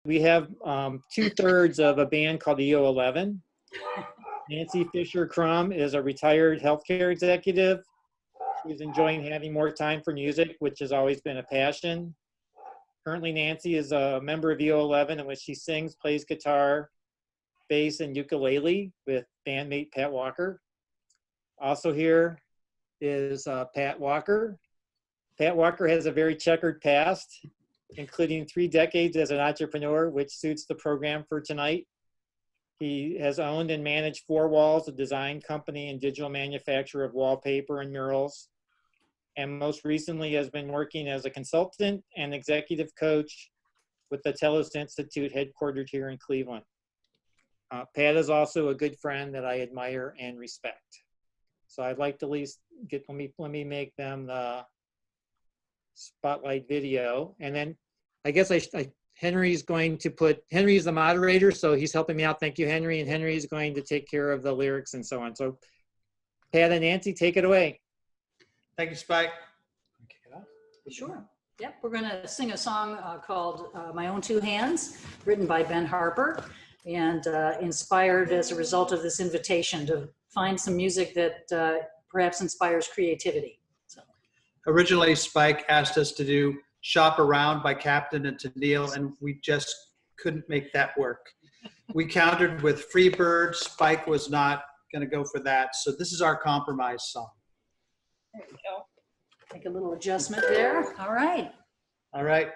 we have 2/3 of a band called the EO11. Nancy Fisher-Crum is a retired healthcare executive. She's enjoying having more time for music, which has always been a passion. Currently, Nancy is a member of EO11 in which she sings, plays guitar, bass, and ukulele with bandmate Pat Walker. Also here is Pat Walker. Pat Walker has a very checkered past, including 3 decades as an entrepreneur, which suits the program for tonight. He has owned and managed 4 Walls, a design company and digital manufacturer of wallpaper and murals, and most recently has been working as a consultant and executive coach with the Telos Institute headquartered here in Cleveland. Pat is also a good friend that I admire and respect. So I'd like to at least let me make them the spotlight video. And then I guess Henry's the moderator, so he's helping me out. Thank you, Henry. And Henry's going to take care of the lyrics and so on. So Pat and Nancy, take it away. Thank you, Spike. Kick it off? Sure. Yep, we're going to sing a song called My Own Two Hands, written by Ben Harper, and inspired as a result of this invitation to find some music that perhaps inspires creativity. So. Originally, Spike asked us to do Shop Around by Captain and Tennille, and we just couldn't make that work. We countered with Free Bird. Spike was not going to go for that, so this is our compromise song. There we go. Make a little adjustment there. All right. All right.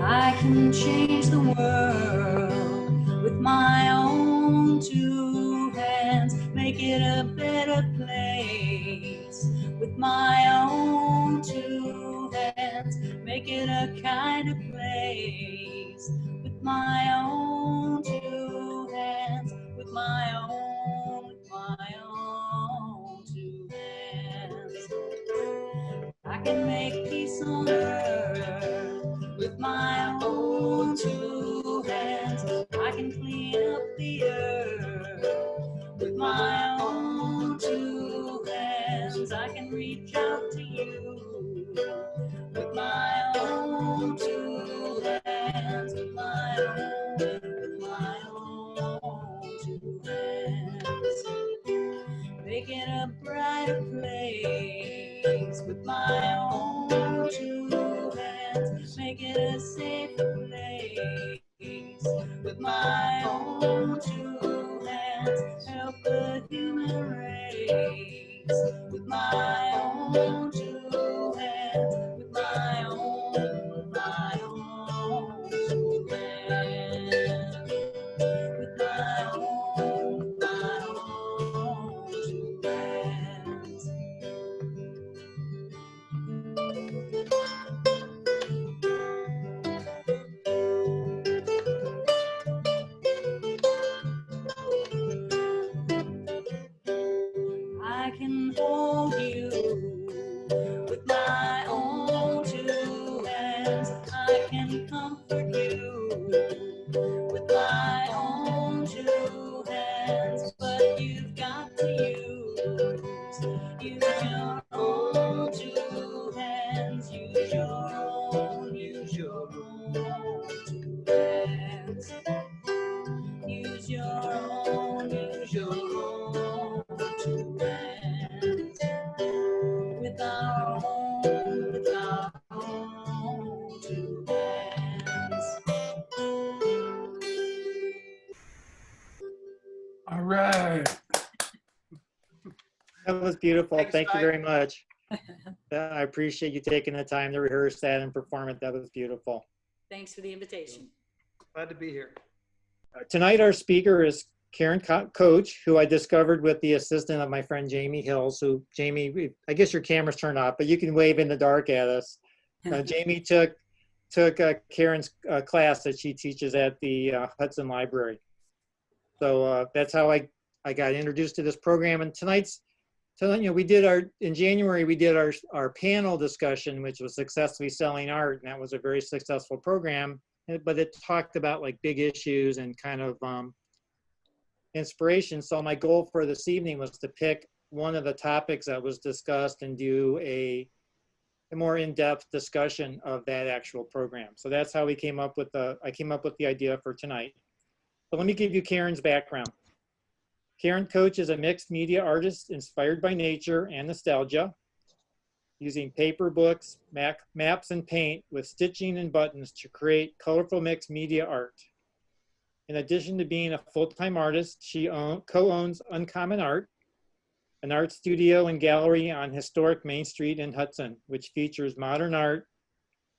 I can change the world with my own 2 hands, make it a better place with my own 2 hands, make it a kinder place with my own 2 hands, with my own 2 hands. I can make peace on earth with my own 2 hands. I can clean up the earth with my own 2 hands. I can reach out to you with my own 2 hands, with my own 2 hands. Make it a brighter place with my own 2 hands. Make it a safer place with my own 2 hands. Help the human race with my own 2 hands. With my own 2 hands. With my own 2 hands. I can hold you with my own 2 hands. I can comfort you with my own 2 hands. But you've got to use your own 2 hands. Use your own 2 hands. Use your own 2 hands. With our own 2 hands. All right. That was beautiful. Thanks, Thank you Mike. very much. I appreciate you taking the time to rehearse that and perform it. That was beautiful. Thanks for the invitation. Glad to be here. Tonight, our speaker is Karen Coach, who I discovered with the assistant of my friend Jamie Hills, who, Jamie, I guess your camera's turned off, but you can wave in the dark at us. Jamie took Karen's class that she teaches at the Hudson Library. So that's how I got introduced to this program. And in January, we did our panel discussion, which was Successfully Selling Art, and that was a very successful program, but it talked about like big issues and kind of inspiration. So my goal for this evening was to pick one of the topics that was discussed and do a a more in-depth discussion of that actual program. So that's how we came up with I came up with the idea for tonight. But let me give you Karen's background. Karen Coach is a mixed media artist inspired by nature and nostalgia, using paper, books, maps, and paint with stitching and buttons to create colorful mixed media art. In addition to being a full-time artist, she co-owns Uncommon Art, an art studio and gallery on historic Main Street in Hudson, which features modern art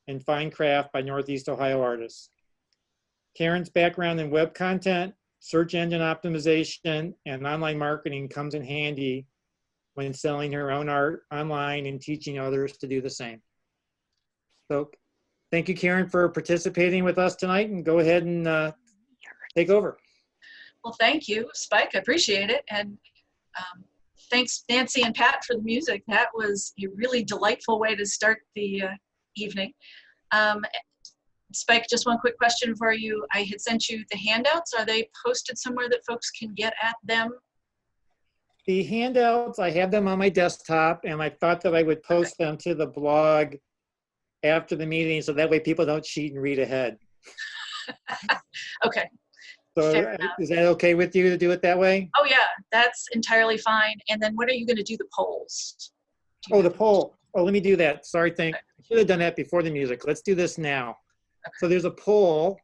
and fine craft by Northeast Ohio artists. Karen's background in web content, search engine optimization, and online marketing comes in handy when selling her own art online and teaching others to do the same. So thank you, Karen, for participating with us tonight, and go ahead and take over. Well, thank you, Spike. I appreciate it. And thanks, Nancy and Pat, for the music. That was a really delightful way to start the evening. Spike, just one quick question for you. I had sent you the handouts. Are they posted somewhere that folks can get at them? The handouts, I have them on my desktop, and I thought that I would post them to the blog after the meeting, so that way people don't cheat and read ahead. Okay. So is that okay with you to do it that way? Oh yeah, that's entirely fine. And then when are you going to do the polls? Oh, the poll. Oh, let me do that. Sorry, I should have done that before the music. Let's do this now. Okay. So there's a poll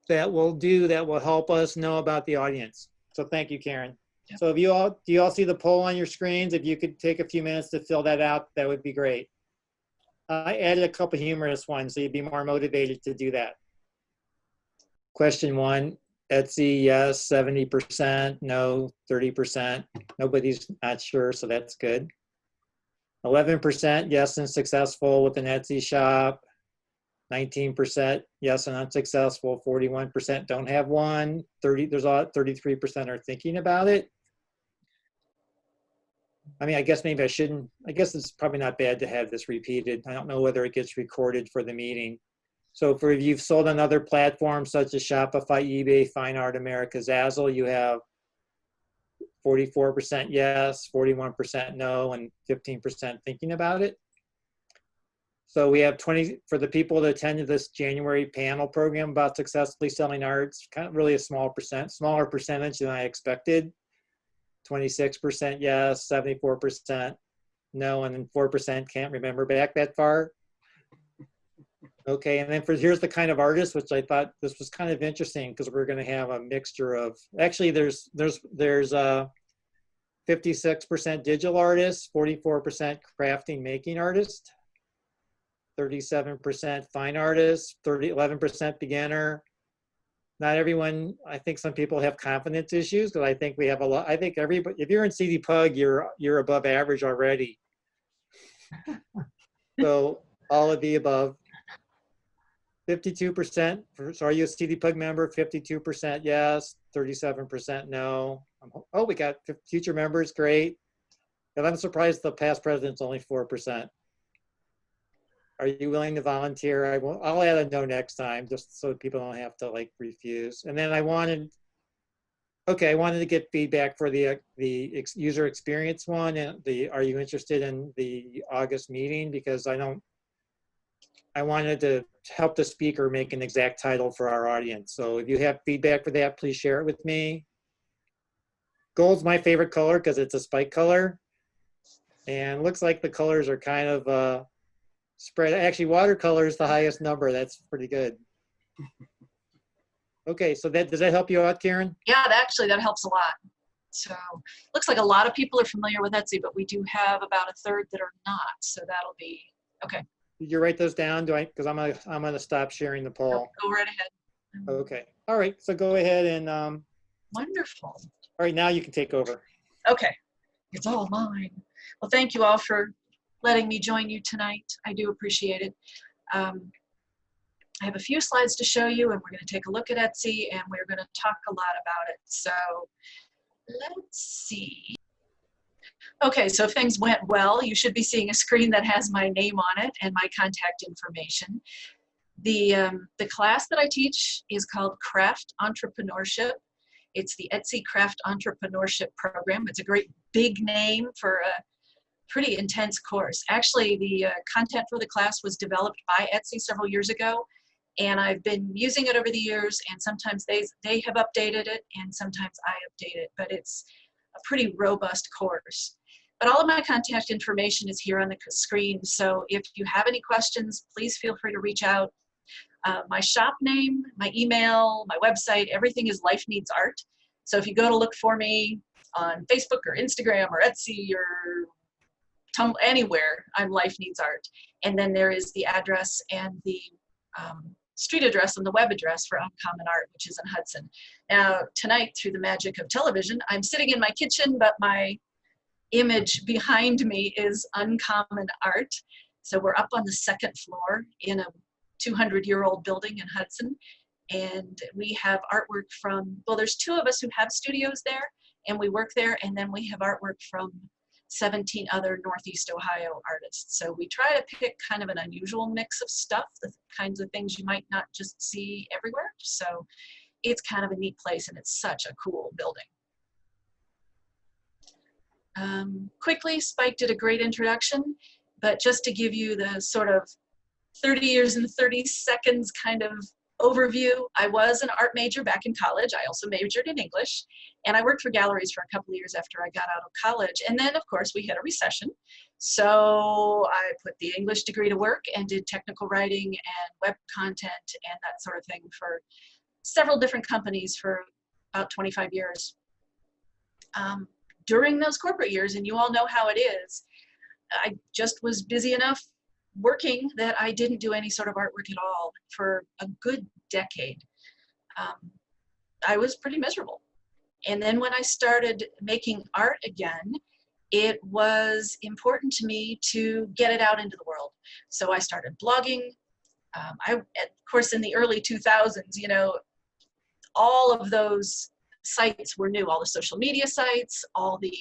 that will help us know about the audience. So thank you, Karen. Yep. So do you all see the poll on your screens? If you could take a few minutes to fill that out, that would be great. I added a couple humorous ones, so you'd be more motivated to do that. Question 1, Etsy, yes, 70%, no, 30%. Nobody's not sure, so that's good. 11%, yes, and successful with an Etsy shop. 19%, yes, and unsuccessful. 41% don't have one. 33% are thinking about it. I mean, I guess maybe I shouldn't. I guess it's probably not bad to have this repeated. I don't know whether it gets recorded for the meeting. So if you've sold on other platforms such as Shopify, eBay, Fine Art America, Zazzle, you have 44% yes, 41% no, and 15% thinking about it. So we have 20, for the people that attended this January panel program about successfully selling arts, kind of really a smaller percentage than I expected. 26% yes, 74% no, and then 4% can't remember back that far. Okay, and then here's the kind of artist, which I thought this was kind of interesting because we're going to have a mixture of, actually there's 56% digital artists, 44% crafting making artist, 37% fine artists, 11% beginner. Not everyone, I think some people have confidence issues, because I think we have a lot, I think everybody, if you're in CDPUG, you're above average already. So all of the above. 52%, so are you a CDPUG member? 52% yes, 37% no. Oh, we got future members, great. And I'm surprised the past president's only 4%. Are you willing to volunteer? I'll add a no next time, just so people don't have to like refuse. And then I wanted to get feedback for the user experience one, and are you interested in the August meeting? Because I wanted to help the speaker make an exact title for our audience. So if you have feedback for that, please share it with me. Gold's my favorite color because it's a spike color. And looks like the colors are kind of spread. Actually, watercolor is the highest number. That's pretty good. Okay, so does that help you out, Karen? Yeah, that helps a lot. So looks like a lot of people are familiar with Etsy, but we do have about a third that are not. So that'll be okay. Did you write those down? Because I'm gonna stop sharing the poll. Go right ahead. Okay. All right. So go ahead and. Wonderful. All right. Now you can take over. Okay. It's all mine. Well, thank you all for letting me join you tonight. I do appreciate it. I have a few slides to show you, and we're going to take a look at Etsy, and we're going to talk a lot about it. So let's see. Okay, so if things went well, you should be seeing a screen that has my name on it and my contact information. The class that I teach is called Craft Entrepreneurship. It's the Etsy Craft Entrepreneurship Program. It's a great big name for pretty intense course. Actually, the content for the class was developed by Etsy several years ago, and I've been using it over the years, and sometimes they have updated it, and sometimes I update it, but it's a pretty robust course. But all of my contact information is here on the screen, so if you have any questions, please feel free to reach out. My shop name, my email, my website, everything is Life Needs Art. So if you go to look for me on Facebook or Instagram or Etsy or anywhere, I'm Life Needs Art. And then there is the address and the street address and the web address for Uncommon Art, which is in Hudson. Now, tonight, through the magic of television, I'm sitting in my kitchen, but my image behind me is Uncommon Art. So we're up on the second floor in a 200-year-old building in Hudson. And we have artwork from, well, there's two of us who have studios there, and we work there, and then we have artwork from 17 other Northeast Ohio artists. So we try to pick kind of an unusual mix of stuff, the kinds of things you might not just see everywhere. So it's kind of a neat place, and it's such a cool building. Quickly, Spike did a great introduction, but just to give you the sort of 30 years and 30 seconds kind of overview, I was an art major back in college. I also majored in English, and I worked for galleries for a couple of years after I got out of college. And then, of course, we had a recession. So I put the English degree to work and did technical writing and web content and that sort of thing for several different companies for about 25 years. During those corporate years, and you all know how it is, I just was busy enough working that I didn't do any sort of artwork at all for a good decade. I was pretty miserable. And then when I started making art again, it was important to me to get it out into the world. So I started blogging. Of course, in the early 2000s, you know, all of those sites were new, all the social media sites, all the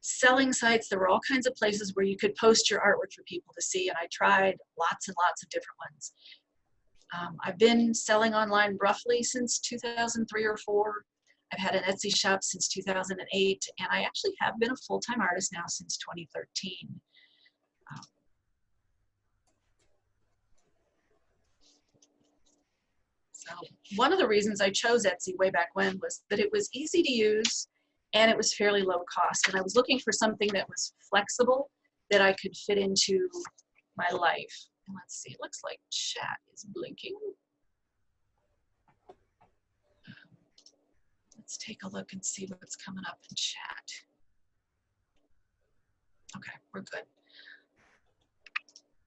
selling sites. There were all kinds of places where you could post your artwork for people to see, and I tried lots and lots of different ones. I've been selling online roughly since 2003 or 4. I've had an Etsy shop since 2008, and I actually have been a full-time artist now since 2013. So one of the reasons I chose Etsy way back when was that it was easy to use and it was fairly low cost. And I was looking for something that was flexible that I could fit into my life. And let's see, it looks like chat is blinking. Let's take a look and see what's coming up in chat. Okay, we're good.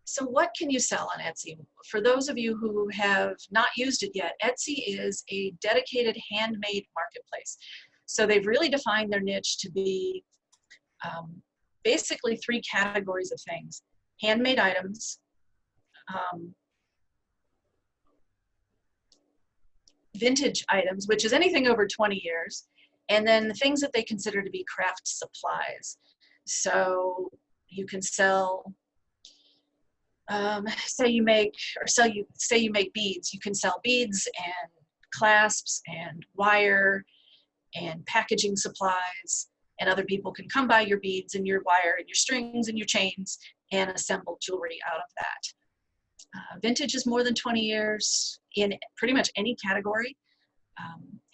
So what can you sell on Etsy? For those of you who have not used it yet, Etsy is a dedicated handmade marketplace. So they've really defined their niche to be basically 3 categories of things: handmade items, vintage items, which is anything over 20 years, and then the things that they consider to be craft supplies. So you can sell, say you make beads. You can sell beads and clasps and wire and packaging supplies, and other people can come buy your beads and your wire and your strings and your chains and assemble jewelry out of that. Vintage is more than 20 years in pretty much any category.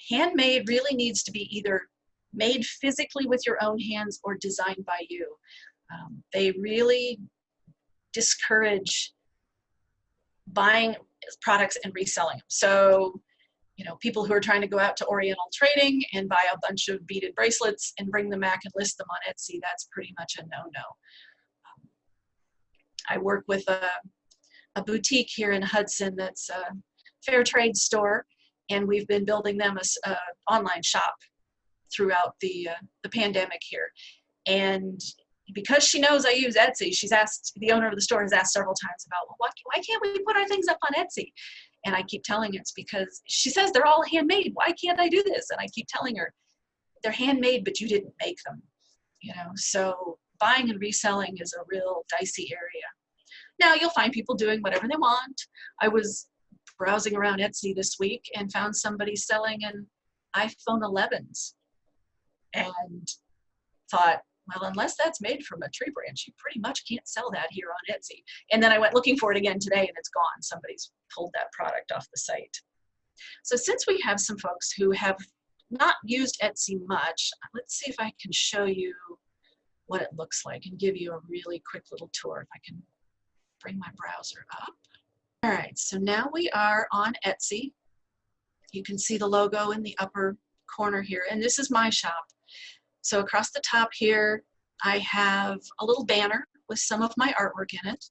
Handmade really needs to be either made physically with your own hands or designed by you. They really discourage buying products and reselling them. So, you know, people who are trying to go out to Oriental Trading and buy a bunch of beaded bracelets and bring them back and list them on Etsy, that's pretty much a no-no. I work with a boutique here in Hudson that's a fair trade store, and we've been building them an online shop throughout the pandemic here. And because she knows I use Etsy, she's asked, the owner of the store has asked several times about, well, why can't we put our things up on Etsy? And I keep telling her it's because she says they're all handmade. Why can't I do this? And I keep telling her they're handmade, but you didn't make them. You know, so buying and reselling is a real dicey area. Now you'll find people doing whatever they want. I was browsing around Etsy this week and found somebody selling an iPhone 11s and thought, well, unless that's made from a tree branch, you pretty much can't sell that here on Etsy. And then I went looking for it again today and it's gone. Somebody's pulled that product off the site. So since we have some folks who have not used Etsy much, let's see if I can show you what it looks like and give you a really quick little tour if I can bring my browser up. All right, so now we are on Etsy. You can see the logo in the upper corner here, and this is my shop. So across the top here, I have a little banner with some of my artwork in it.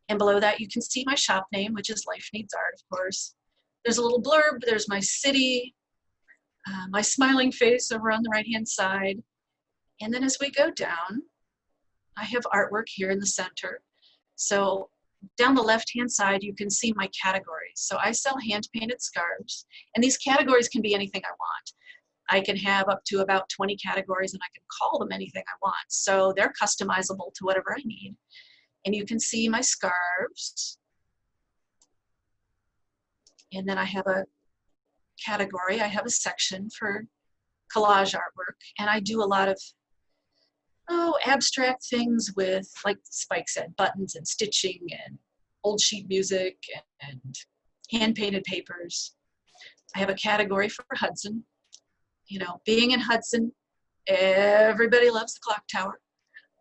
And below that, you can see my shop name, which is Life Needs Art, of course. There's a little blurb, there's my city, my smiling face over on the right-hand side. And then as we go down, I have artwork here in the center. So down the left-hand side, you can see my categories. So I sell hand-painted scarves, and these categories can be anything I want. I can have up to about 20 categories, and I can call them anything I want. So they're customizable to whatever I need. And you can see my scarves. And then I have a category, I have a section for collage artwork, and I do a lot of abstract things with, like Spike said, buttons and stitching and old sheet music and hand-painted papers. I have a category for Hudson. You know, being in Hudson, everybody loves the clock tower.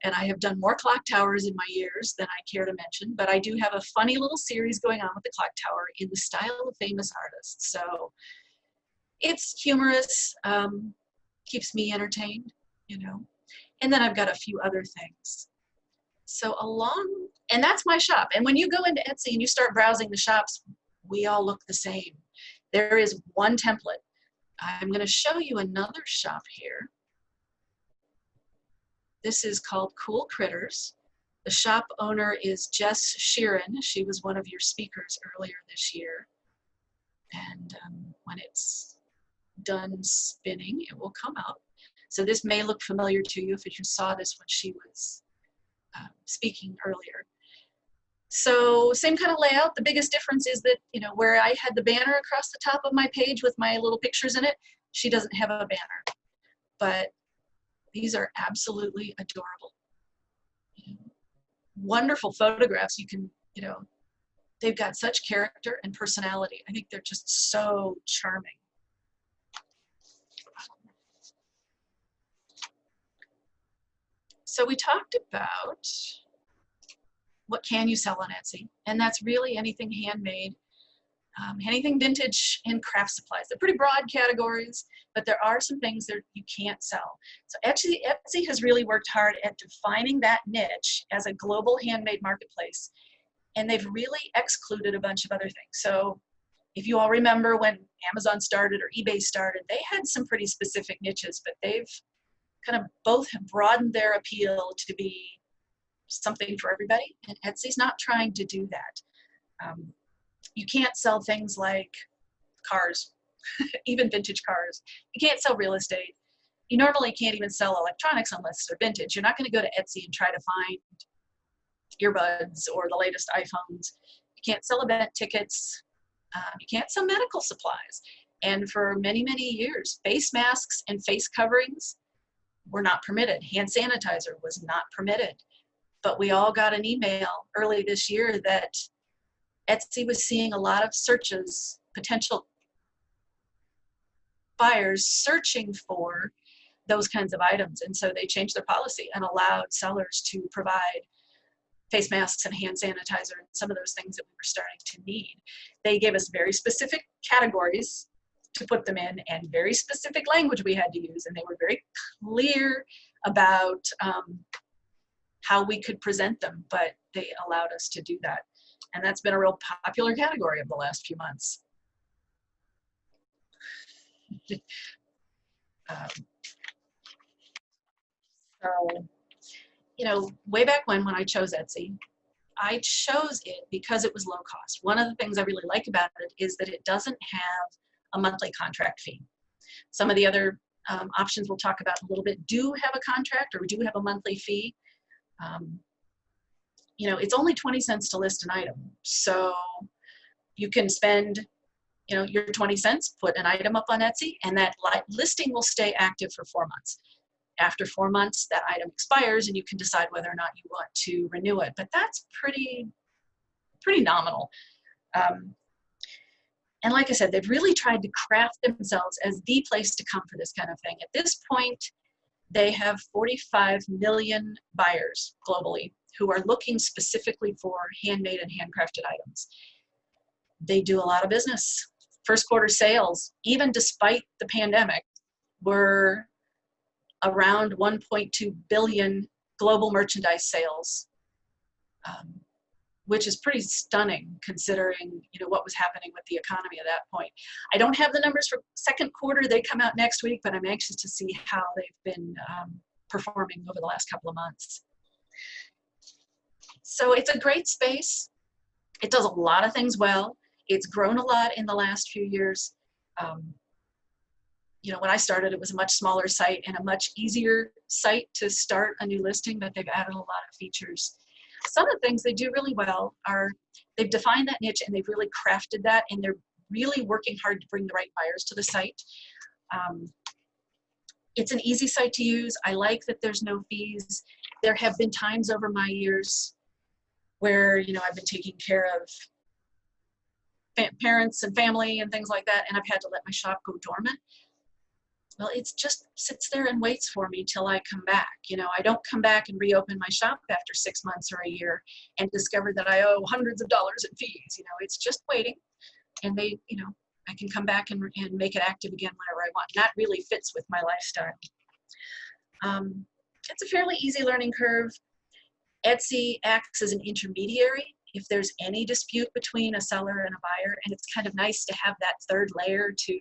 And I have done more clock towers in my years than I care to mention, but I do have a funny little series going on with the clock tower in the style of famous artists. So it's humorous, keeps me entertained, you know. And then I've got a few other things. So and that's my shop. And when you go into Etsy and you start browsing the shops, we all look the same. There is one template. I'm going to show you another shop here. This is called Cool Critters. The shop owner is Jess Sheeran. She was one of your speakers earlier this year. And when it's done spinning, it will come out. So this may look familiar to you if you saw this when she was speaking earlier. So same kind of layout. The biggest difference is that, you know, where I had the banner across the top of my page with my little pictures in it, she doesn't have a banner. But these are absolutely adorable. You know, wonderful photographs. You can, you know, they've got such character and personality. I think they're just so charming. So we talked about what can you sell on Etsy, and that's really anything handmade, anything vintage and craft supplies. They're pretty broad categories, but there are some things that you can't sell. So Etsy has really worked hard at defining that niche as a global handmade marketplace, and they've really excluded a bunch of other things. So if you all remember when Amazon started or eBay started, they had some pretty specific niches, but they've kind of both have broadened their appeal to be something for everybody, and Etsy's not trying to do that. You can't sell things like cars, even vintage cars. You can't sell real estate. You normally can't even sell electronics unless they're vintage. You're not going to go to Etsy and try to find earbuds or the latest iPhones. You can't sell event tickets. You can't sell medical supplies. And for many, many years, face masks and face coverings were not permitted. Hand sanitizer was not permitted. But we all got an email early this year that Etsy was seeing a lot of searches, potential buyers searching for those kinds of items. And so they changed their policy and allowed sellers to provide face masks and hand sanitizer and some of those things that we were starting to need. They gave us very specific categories to put them in and very specific language we had to use. And they were very clear about how we could present them, but they allowed us to do that. And that's been a real popular category of the last few months. So, you know, way back when I chose Etsy, I chose it because it was low cost. One of the things I really like about it is that it doesn't have a monthly contract fee. Some of the other options we'll talk about in a little bit do have a contract or do have a monthly fee. You know, it's only 20 cents to list an item. So you can spend, you know, your 20 cents, put an item up on Etsy, and that listing will stay active for 4 months. after 4 months, that item expires and you can decide whether or not you want to renew it. But that's pretty nominal. And like I said, they've really tried to craft themselves as the place to come for this kind of thing. At this point, they have 45 million buyers globally who are looking specifically for handmade and handcrafted items. They do a lot of business. First quarter sales, even despite the pandemic, were around 1.2 billion global merchandise sales, which is pretty stunning considering, you know, what was happening with the economy at that point. I don't have the numbers for second quarter. They come out next week, but I'm anxious to see how they've been performing over the last couple of months. So it's a great space. It does a lot of things well. It's grown a lot in the last few years. You know, when I started, it was a much smaller site and a much easier site to start a new listing, but they've added a lot of features. Some of the things they do really well are they've defined that niche and they've really crafted that, and they're really working hard to bring the right buyers to the site. It's an easy site to use. I like that there's no fees. There have been times over my years where, you know, I've been taking care of parents and family and things like that, and I've had to let my shop go dormant. Well, it just sits there and waits for me till I come back. You know, I don't come back and reopen my shop after 6 months or a year and discover that I owe hundreds of dollars in fees. You know, it's just waiting, and they, you know, I can come back and make it active again whenever I want. And that really fits with my lifestyle. It's a fairly easy learning curve. Etsy acts as an intermediary if there's any dispute between a seller and a buyer, and it's kind of nice to have that third layer to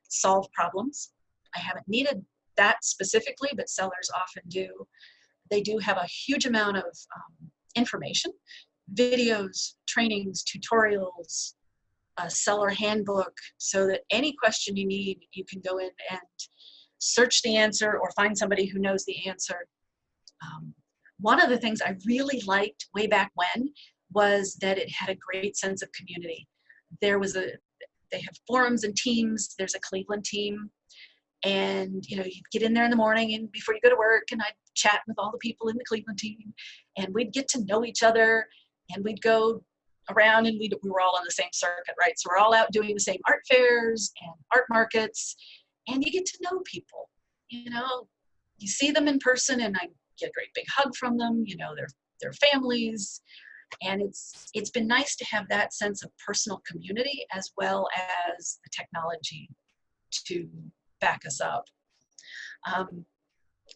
solve problems. I haven't needed that specifically, but sellers often do. They do have a huge amount of information, videos, trainings, tutorials, a seller handbook, so that any question you need, you can go in and search the answer or find somebody who knows the answer. One of the things I really liked way back when was that it had a great sense of community. They have forums and teams. There's a Cleveland team. And, you know, you'd get in there in the morning and before you go to work, and I'd chat with all the people in the Cleveland team, and we'd get to know each other, and we'd go around, and we were all on the same circuit, right? So we're all out doing the same art fairs and art markets, and you get to know people. You know, you see them in person, and I get a great big hug from them. You know, their families, and it's been nice to have that sense of personal community as well as the technology to back us up.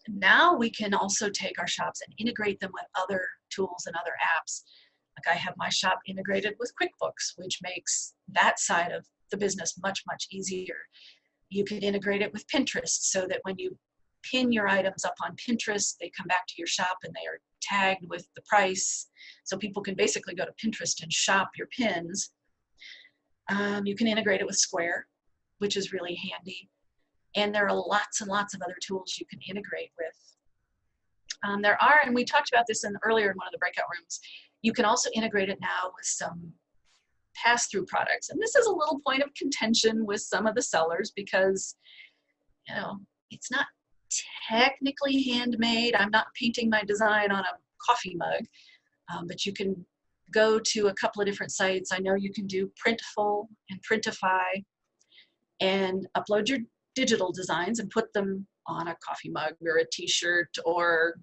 Now we can also take our shops and integrate them with other tools and other apps. Like I have my shop integrated with QuickBooks, which makes that side of the business much, much easier. You can integrate it with Pinterest so that when you pin your items up on Pinterest, they come back to your shop and they are tagged with the price. So people can basically go to Pinterest and shop your pins. You can integrate it with Square, which is really handy. And there are lots and lots of other tools you can integrate with. There are, and we talked about this earlier in one of the breakout rooms, you can also integrate it now with some pass-through products. And this is a little point of contention with some of the sellers because, you know, it's not technically handmade. I'm not painting my design on a coffee mug, but you can go to a couple of different sites. I know you can do Printful and Printify and upload your digital designs and put them on a coffee mug or a t-shirt or,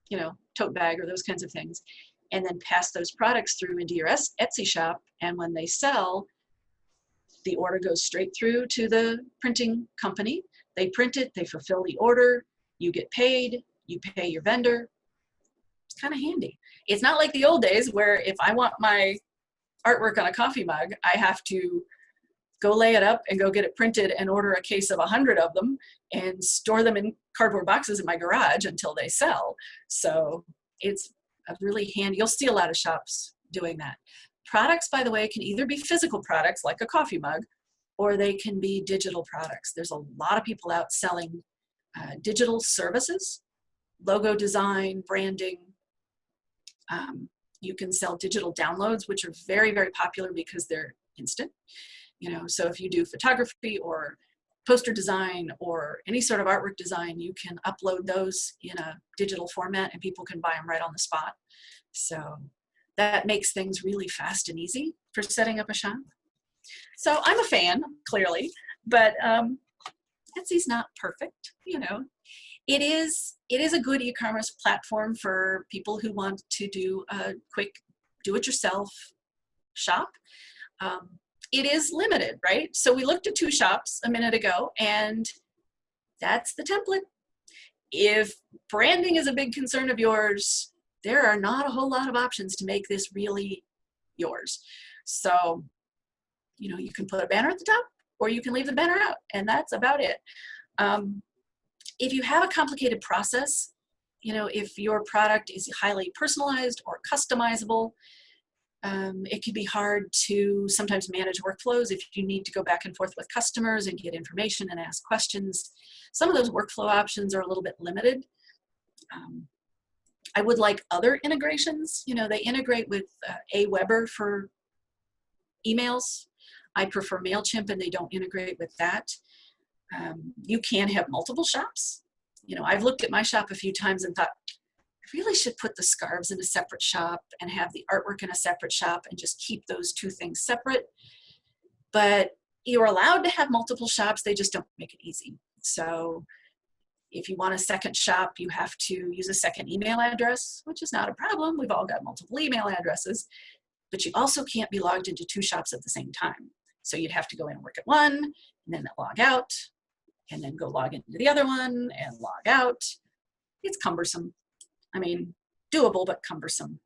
you know, tote bag or those kinds of things, and then pass those products through into your Etsy shop. And when they sell, the order goes straight through to the printing company. They print it, they fulfill the order, you get paid, you pay your vendor. It's kind of handy. It's not like the old days where if I want my artwork on a coffee mug, I have to go lay it up and go get it printed and order a case of 100 of them and store them in cardboard boxes in my garage until they sell. So it's a really handy, you'll see a lot of shops doing that. Products, by the way, can either be physical products like a coffee mug, or they can be digital products. There's a lot of people out selling digital services, logo design, branding. You can sell digital downloads, which are very, very popular because they're instant. You know, so if you do photography or poster design or any sort of artwork design, you can upload those in a digital format and people can buy them right on the spot. So that makes things really fast and easy for setting up a shop. So I'm a fan, clearly, but Etsy's not perfect, you know. It is a good e-commerce platform for people who want to do a quick do-it-yourself shop. It is limited, right? So we looked at 2 shops a minute ago, and that's the template. If branding is a big concern of yours, there are not a whole lot of options to make this really yours. So, you know, you can put a banner at the top, or you can leave the banner out, and that's about it. If you have a complicated process, you know, if your product is highly personalized or customizable, it can be hard to sometimes manage workflows if you need to go back and forth with customers and get information and ask questions. Some of those workflow options are a little bit limited. I would like other integrations. You know, they integrate with Aweber for emails. I prefer MailChimp, and they don't integrate with that. You can have multiple shops. You know, I've looked at my shop a few times and thought, I really should put the scarves in a separate shop and have the artwork in a separate shop and just keep those 2 things separate. But you're allowed to have multiple shops, they just don't make it easy. So if you want a second shop, you have to use a second email address, which is not a problem. We've all got multiple email addresses, but you also can't be logged into 2 shops at the same time. So you'd have to go in and work at one, and then log out, and then go log into the other one and log out. It's cumbersome. I mean, doable, but cumbersome.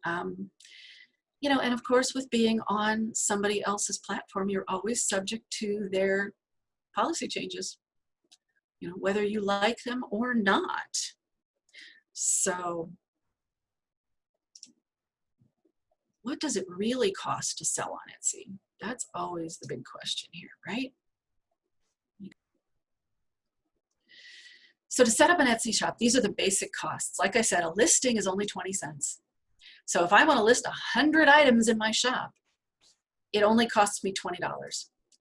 You know, and of course, with being on somebody else's platform, you're always subject to their policy changes, you know, whether you like them or not. So what does it really cost to sell on Etsy? That's always the big question here, right? So to set up an Etsy shop, these are the basic costs. Like I said, a listing is only 20 cents. So if I want to list 100 items in my shop, it only costs me $20.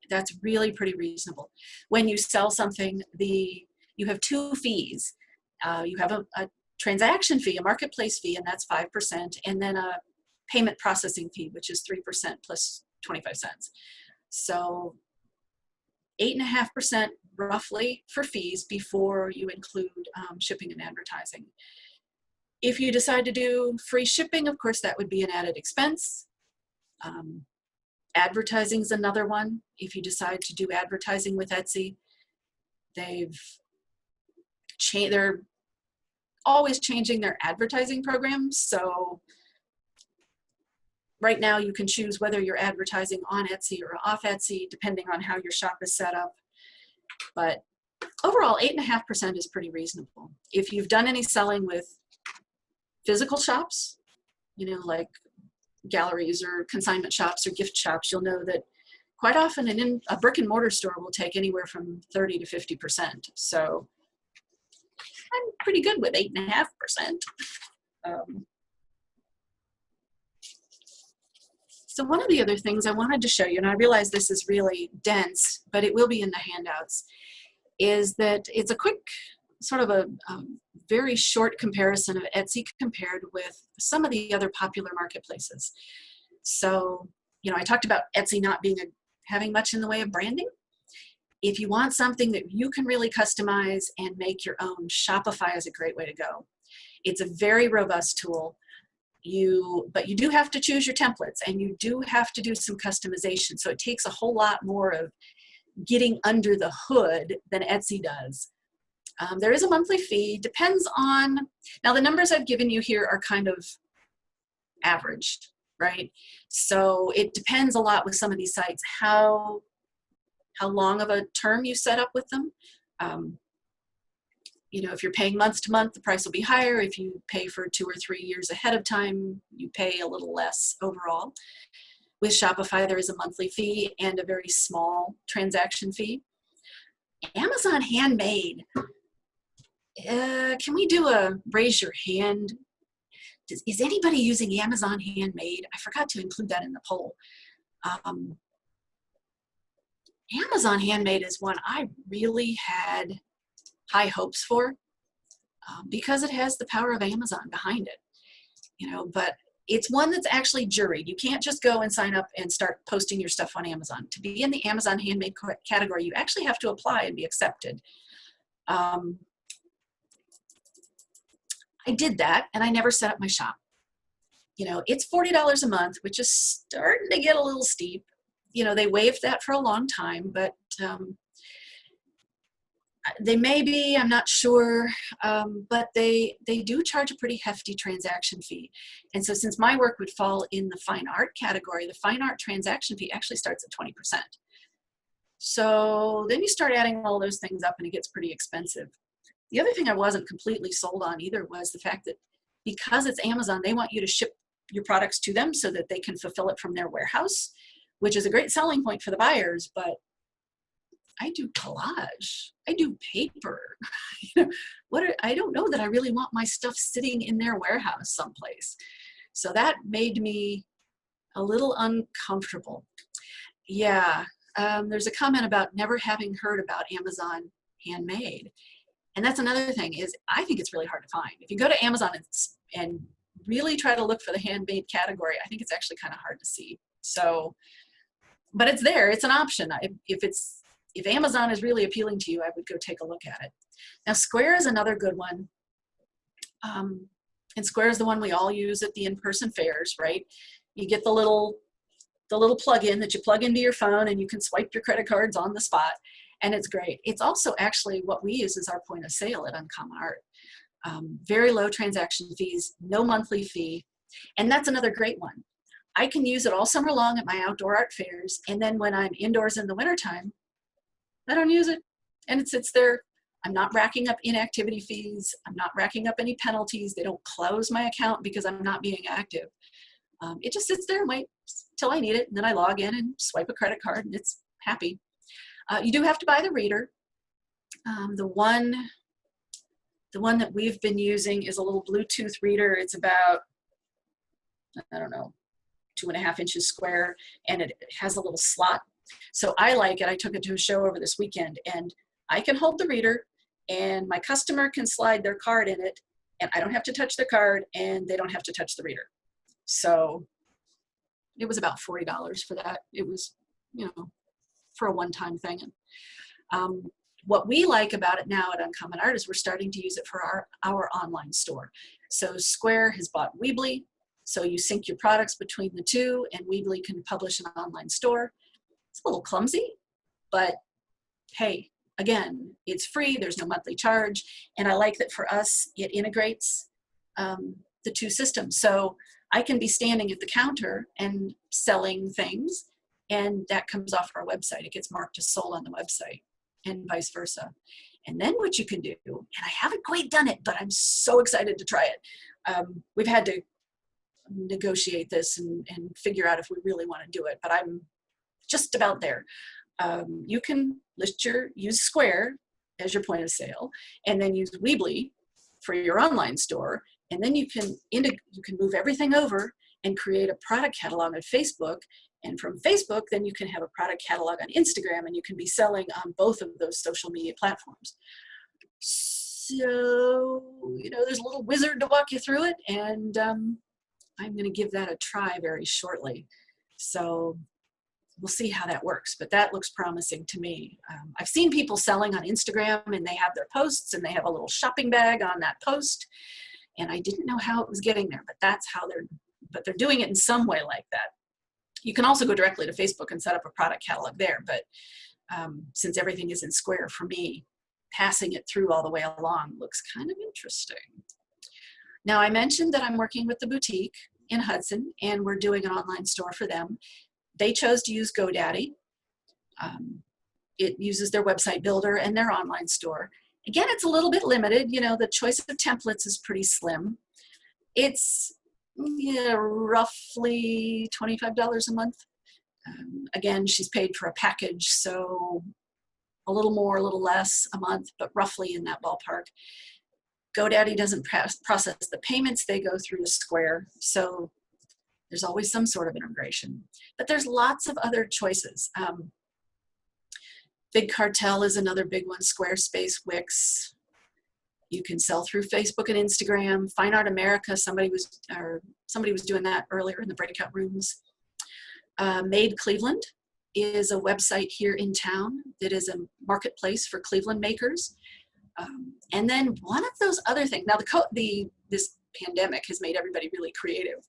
That's really pretty reasonable. When you sell something, you have 2 fees. You have a transaction fee, a marketplace fee, and that's 5%, and then a payment processing fee, which is 3% plus 25 cents. So 8.5% roughly for fees before you include shipping and advertising. If you decide to do free shipping, of course, that would be an added expense. Advertising is another one. If you decide to do advertising with Etsy, they're always changing their advertising programs. So right now you can choose whether you're advertising on Etsy or off Etsy, depending on how your shop is set up. But overall, 8.5% is pretty reasonable. If you've done any selling with physical shops, you know, like galleries or consignment shops or gift shops, you'll know that quite often a brick and mortar store will take anywhere from 30 to 50%. So I'm pretty good with 8.5%. So one of the other things I wanted to show you, and I realize this is really dense, but it will be in the handouts, is that it's a quick, sort of a very short comparison of Etsy compared with some of the other popular marketplaces. So, you know, I talked about Etsy not having much in the way of branding. If you want something that you can really customize and make your own, Shopify is a great way to go. It's a very robust tool. But you do have to choose your templates, and you do have to do some customization. So it takes a whole lot more of getting under the hood than Etsy does. There is a monthly fee, depends on, now the numbers I've given you here are kind of averaged, right? So it depends a lot with some of these sites, how long of a term you set up with them. You know, if you're paying month to month, the price will be higher. If you pay for 2 or 3 years ahead of time, you pay a little less overall. With Shopify, there is a monthly fee and a very small transaction fee. Amazon Handmade. Can we do a raise your hand? Is anybody using Amazon Handmade? I forgot to include that in the poll. Amazon Handmade is one I really had high hopes for because it has the power of Amazon behind it, you know, but it's one that's actually juried. You can't just go and sign up and start posting your stuff on Amazon. To be in the Amazon Handmade category, you actually have to apply and be accepted. I did that, and I never set up my shop. You know, it's $40 a month, which is starting to get a little steep. You know, they waived that for a long time, but they may be, I'm not sure, but they do charge a pretty hefty transaction fee. And so since my work would fall in the fine art category, the fine art transaction fee actually starts at 20%. So then you start adding all those things up and it gets pretty expensive. The other thing I wasn't completely sold on either was the fact that because it's Amazon, they want you to ship your products to them so that they can fulfill it from their warehouse, which is a great selling point for the buyers, but I do collage, I do paper. You know, I don't know that I really want my stuff sitting in their warehouse someplace. So that made me a little uncomfortable. Yeah, there's a comment about never having heard about Amazon Handmade. And that's another thing is I think it's really hard to find. If you go to Amazon and really try to look for the handmade category, I think it's actually kind of hard to see. So, but it's there, it's an option. If Amazon is really appealing to you, I would go take a look at it. Now, Square is another good one. And Square is the one we all use at the in-person fairs, right? You get the little plug-in that you plug into your phone and you can swipe your credit cards on the spot. And it's great. It's also actually what we use as our point of sale at Uncommon Art. Very low transaction fees, no monthly fee. And that's another great one. I can use it all summer long at my outdoor art fairs. And then when I'm indoors in the wintertime, I don't use it. And it sits there. I'm not racking up inactivity fees. I'm not racking up any penalties. They don't close my account because I'm not being active. It just sits there and waits till I need it. And then I log in and swipe a credit card and it's happy. You do have to buy the reader. The one that we've been using is a little Bluetooth reader. It's about, I don't know, 2.5 inches square, and it has a little slot. So I like it. I took it to a show over this weekend, and I can hold the reader, and my customer can slide their card in it, and I don't have to touch the card, and they don't have to touch the reader. So it was about $40 for that. It was, you know, for a one-time thing. What we like about it now at Uncommon Art is we're starting to use it for our online store. So Square has bought Weebly, so you sync your products between the two, and Weebly can publish an online store. It's a little clumsy, but hey, again, it's free, there's no monthly charge, and I like that for us, it integrates the two systems. So I can be standing at the counter and selling things, and that comes off our website. It gets marked as sold on the website, and vice versa. And then what you can do, and I haven't quite done it, but I'm so excited to try it. We've had to negotiate this and figure out if we really want to do it, but I'm just about there. You can use Square as your point of sale, and then use Weebly for your online store, and then you can move everything over and create a product catalog on Facebook. And from Facebook, then you can have a product catalog on Instagram, and you can be selling on both of those social media platforms. So, you know, there's a little wizard to walk you through it, and I'm going to give that a try very shortly. So we'll see how that works, but that looks promising to me. I've seen people selling on Instagram, and they have their posts, and they have a little shopping bag on that post, and I didn't know how it was getting there, but that's how they're doing it in some way like that. You can also go directly to Facebook and set up a product catalog there, but since everything is in Square, for me, passing it through all the way along looks kind of interesting. Now, I mentioned that I'm working with the boutique in Hudson, and we're doing an online store for them. They chose to use GoDaddy. It uses their website builder and their online store. Again, it's a little bit limited. You know, the choice of templates is pretty slim. It's roughly $25 a month. Again, she's paid for a package, so a little more, a little less a month, but roughly in that ballpark. GoDaddy doesn't process the payments. They go through the Square, so there's always some sort of integration. But there's lots of other choices. Big Cartel is another big one. Squarespace, Wix. You can sell through Facebook and Instagram. Fine Art America, somebody was doing that earlier in the breakout rooms. Made Cleveland is a website here in town that is a marketplace for Cleveland makers. And then one of those other things, now this pandemic has made everybody really creative,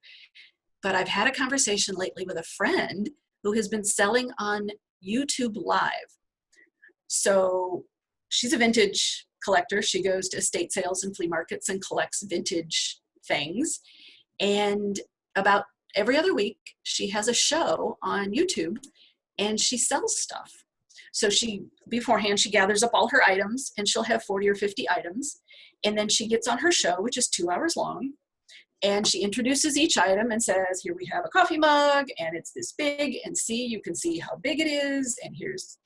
but I've had a conversation lately with a friend who has been selling on YouTube Live. So she's a vintage collector. She goes to estate sales and flea markets and collects vintage things. And about every other week, she has a show on YouTube and she sells stuff. So beforehand, she gathers up all her items and she'll have 40 or 50 items. And then she gets on her show, which is 2 hours long. And she introduces each item and says, here we have a coffee mug and it's this big, and you can see how big it is. And here's,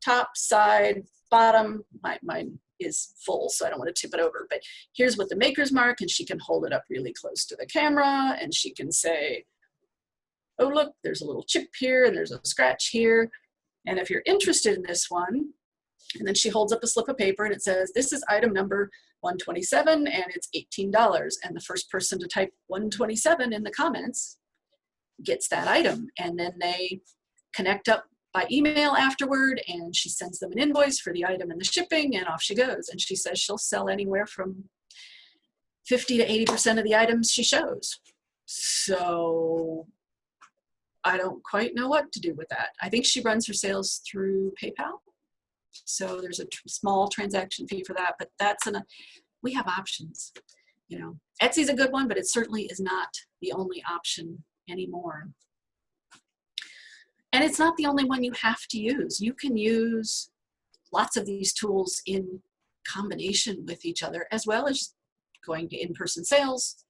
top, side, bottom. Mine is full, so I don't want to tip it over, but here's what the maker's mark, and she can hold it up really close to the camera and she can say, oh, look, there's a little chip here and there's a scratch here. And if you're interested in this one, and then she holds up a slip of paper and it says, this is item number 127 and it's $18. And the first person to type 127 in the comments gets that item. And then they connect up by email afterward, and she sends them an invoice for the item and the shipping, and off she goes. And she says she'll sell anywhere from 50 to 80% of the items she shows. So I don't quite know what to do with that. I think she runs her sales through PayPal. So there's a small transaction fee for that, but we have options. Etsy's a good one, but it certainly is not the only option anymore. And it's not the only one you have to use. You can use lots of these tools in combination with each other, as well as going to in-person sales,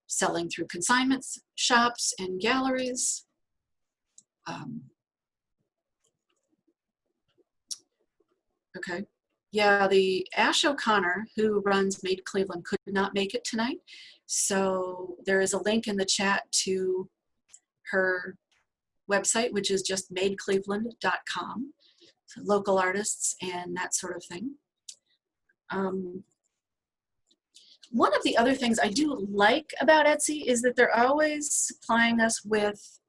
selling through consignments, shops, and galleries. Okay. Yeah, the Ash O'Connor, who runs Made Cleveland, could not make it tonight. So there is a link in the chat to her website, which is just madecleveland.com. So local artists and that sort of thing. One of the other things I do like about Etsy is that they're always supplying us with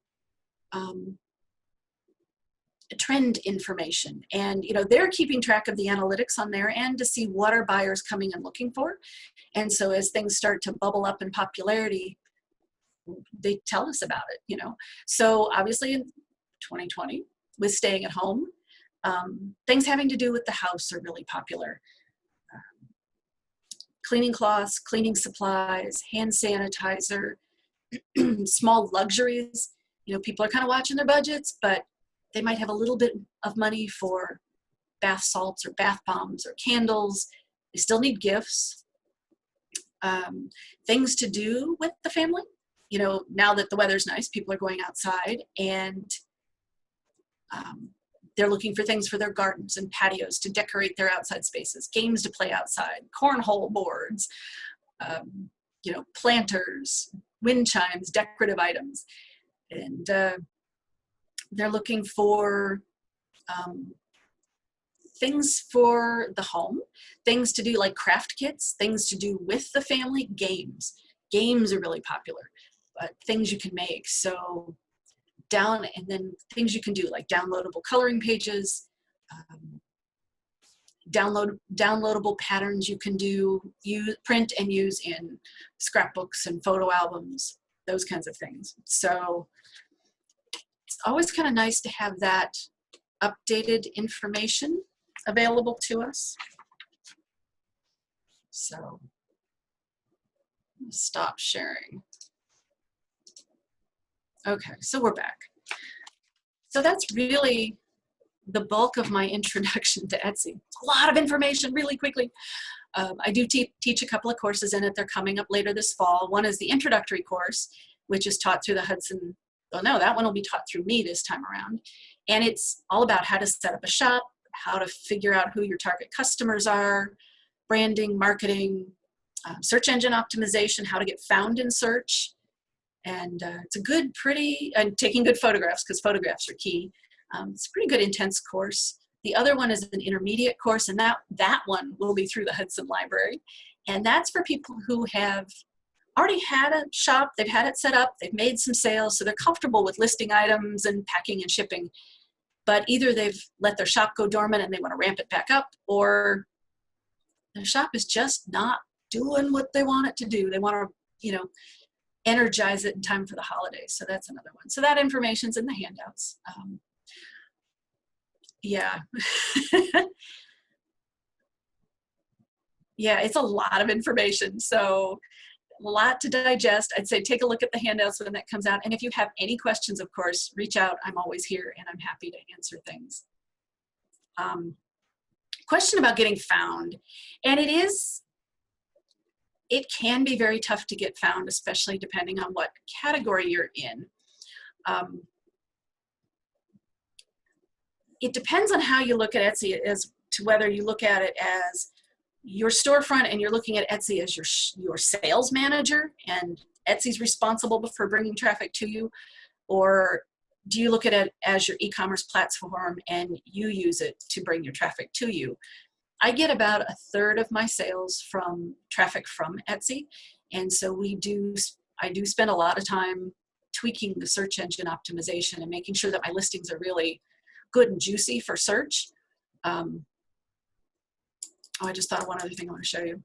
trend information, and they're keeping track of the analytics on their end to see what are buyers coming and looking for. And so as things start to bubble up in popularity, they tell us about it. So obviously in 2020, with staying at home, things having to do with the house are really popular. Cleaning cloths, cleaning supplies, hand sanitizer, small luxuries. People are kind of watching their budgets, but they might have a little bit of money for bath salts or bath bombs or candles. They still need gifts. Things to do with the family. Now that the weather's nice, people are going outside, and they're looking for things for their gardens and patios to decorate their outside spaces, games to play outside, cornhole boards, planters, wind chimes, decorative items. And they're looking for things for the home, things to do like craft kits, things to do with the family, games. Games are really popular, but things you can make. So and then things you can do like downloadable coloring pages, downloadable patterns you can print and use in scrapbooks and photo albums, those kinds of things. So it's always kind of nice to have that updated information available to us. So stop sharing. Okay, so we're back. So that's really the bulk of my introduction to Etsy. A lot of information really quickly. I do teach a couple of courses in it. They're coming up later this fall. One is the introductory course, which is taught through the Hudson. Oh no, that one will be taught through me this time around. And it's all about how to set up a shop, how to figure out who your target customers are, branding, marketing, search engine optimization, how to get found in search. And it's a good, pretty, and taking good photographs, because photographs are key. It's a pretty good intense course. The other one is an intermediate course, and that one will be through the Hudson Library. And that's for people who have already had a shop, they've had it set up, they've made some sales, so they're comfortable with listing items and packing and shipping. But either they've let their shop go dormant and they want to ramp it back up, or their shop is just not doing what they want it to do. They want to, you know, energize it in time for the holidays. So that's another one. So that information's in the handouts. Yeah. Yeah, it's a lot of information. So a lot to digest. I'd say take a look at the handouts when that comes out. And if you have any questions, of course, reach out. I'm always here and I'm happy to answer things. Question about getting found. And it can be very tough to get found, especially depending on what category you're in. It depends on how you look at Etsy as to whether you look at it as your storefront and you're looking at Etsy as your sales manager and Etsy's responsible for bringing traffic to you, or do you look at it as your e-commerce platform and you use it to bring your traffic to you? I get about a third of my sales from traffic from Etsy, and so I do spend a lot of time tweaking the search engine optimization and making sure that my listings are really good and juicy for search. I just thought of one other thing I want to show you.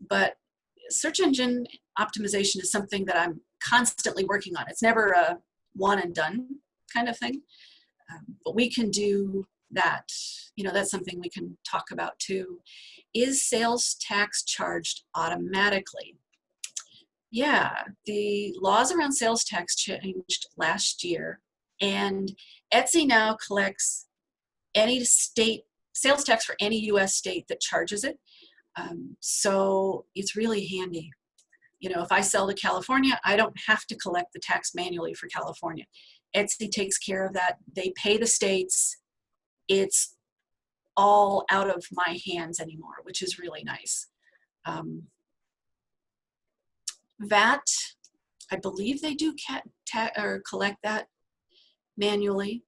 But search engine optimization is something that I'm constantly working on. It's never a one and done kind of thing, but we can do that. You know, that's something we can talk about too. Is sales tax charged automatically? Yeah, the laws around sales tax changed last year, and Etsy now collects any state sales tax for any US state that charges it. So it's really handy. You know, if I sell to California, I don't have to collect the tax manually for California. Etsy takes care of that. They pay the states. It's all out of my hands anymore, which is really nice. VAT, I believe they do collect that manually.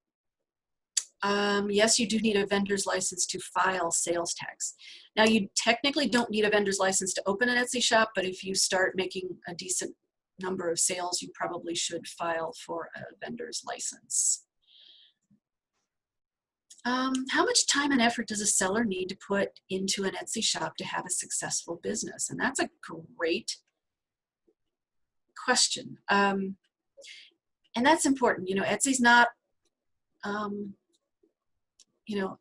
Yes, you do need a vendor's license to file sales tax. Now, you technically don't need a vendor's license to open an Etsy shop, but if you start making a decent number of sales, you probably should file for a vendor's license. How much time and effort does a seller need to put into an Etsy shop to have a successful business? And that's a great question. And that's important. You know, Etsy's not, you know,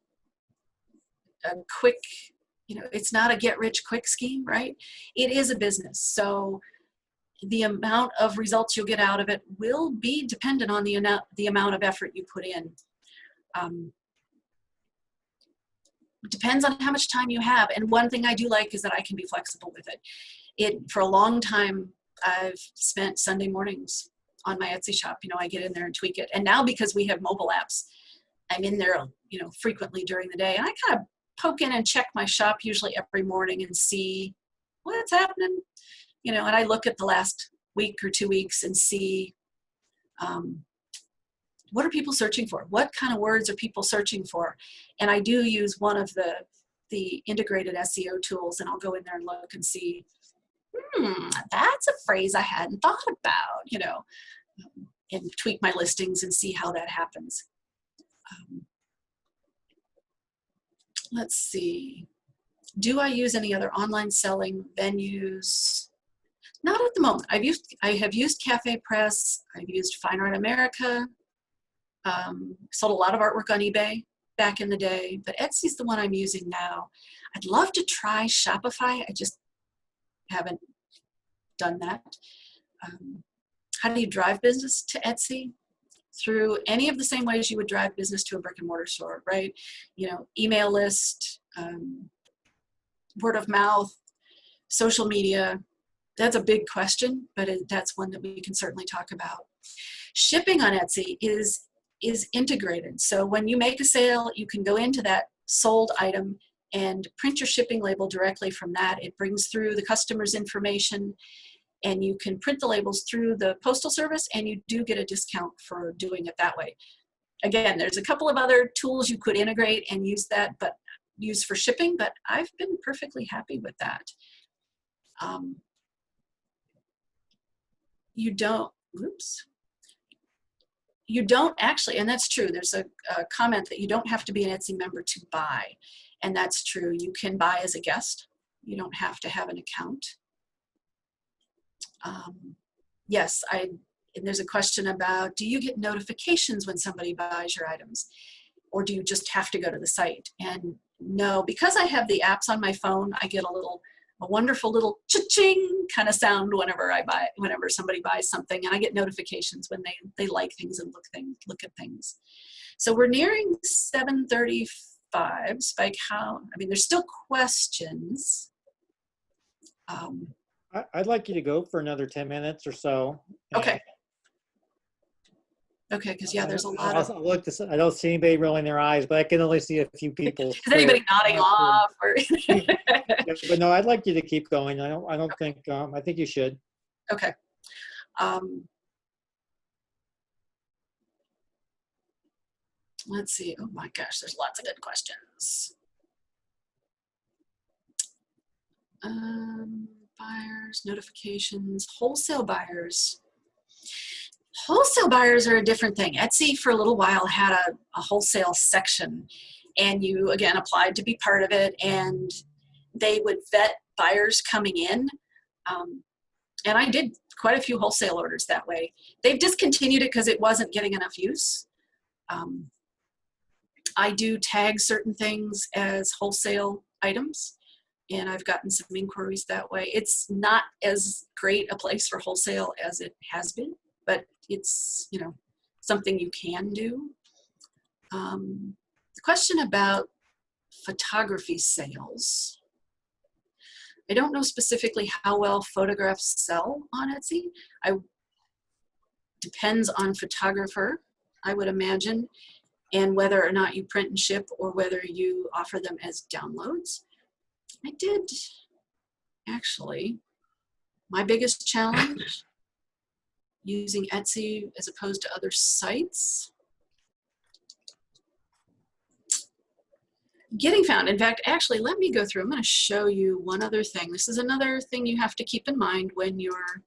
a quick, you know, it's not a get rich quick scheme, right? It is a business. So the amount of results you'll get out of it will be dependent on the amount of effort you put in. It depends on how much time you have. And one thing I do like is that I can be flexible with it. For a long time, I've spent Sunday mornings on my Etsy shop. You know, I get in there and tweak it. And now because we have mobile apps, I'm in there, you know, frequently during the day. And I kind of poke in and check my shop usually every morning and see what's happening. You know, and I look at the last week or 2 weeks and see what are people searching for? What kind of words are people searching for? And I do use one of the integrated SEO tools, and I'll go in there and look and see, that's a phrase I hadn't thought about, you know, and tweak my listings and see how that happens. Let's see. Do I use any other online selling venues? Not at the moment. I have used Cafe Press. I've used Fine Art America. Sold a lot of artwork on eBay back in the day, but Etsy's the one I'm using now. I'd love to try Shopify. I just haven't done that. How do you drive business to Etsy? Through any of the same ways you would drive business to a brick and mortar store, right? You know, email list, word of mouth, social media. That's a big question, but that's one that we can certainly talk about. Shipping on Etsy is integrated. So when you make a sale, you can go into that sold item and print your shipping label directly from that. It brings through the customer's information, and you can print the labels through the postal service, and you do get a discount for doing it that way. again, there's a couple of other tools you could integrate and use that, but use for shipping, but I've been perfectly happy with that. You don't, oops. You don't actually, and that's true. There's a comment that you don't have to be an Etsy member to buy. And that's true. You can buy as a guest. You don't have to have an account. Yes, and there's a question about, do you get notifications when somebody buys your items? Or do you just have to go to the site? And no, because I have the apps on my phone, I get a wonderful little cha-ching kind of sound whenever somebody buys something, and I get notifications when they like things and look at things. So we're nearing 7:35. Spike, there's still questions. I'd like you to go for another 10 minutes or so. Okay. Okay, because yeah, there's a lot of. I don't see anybody rolling their eyes, but I can only see a few people. Is anybody nodding off? Or But no, I'd like you to keep going. I don't think. I think you should. Okay. Let's see. Oh my gosh, there's lots of good questions. Buyers, notifications, wholesale buyers. Wholesale buyers are a different thing. Etsy for a little while had a wholesale section, and you again applied to be part of it, and they would vet buyers coming in. And I did quite a few wholesale orders that way. They've discontinued it because it wasn't getting enough use. I do tag certain things as wholesale items, and I've gotten some inquiries that way. It's not as great a place for wholesale as it has been, but it's, something you can do. The question about photography sales. I don't know specifically how well photographs sell on Etsy. Depends on photographer, I would imagine, and whether or not you print and ship or whether you offer them as downloads. I did, actually, my biggest challenge using Etsy as opposed to other sites. Getting found. In fact, actually, let me go through. I'm going to show you one other thing. This is another thing you have to keep in mind when you're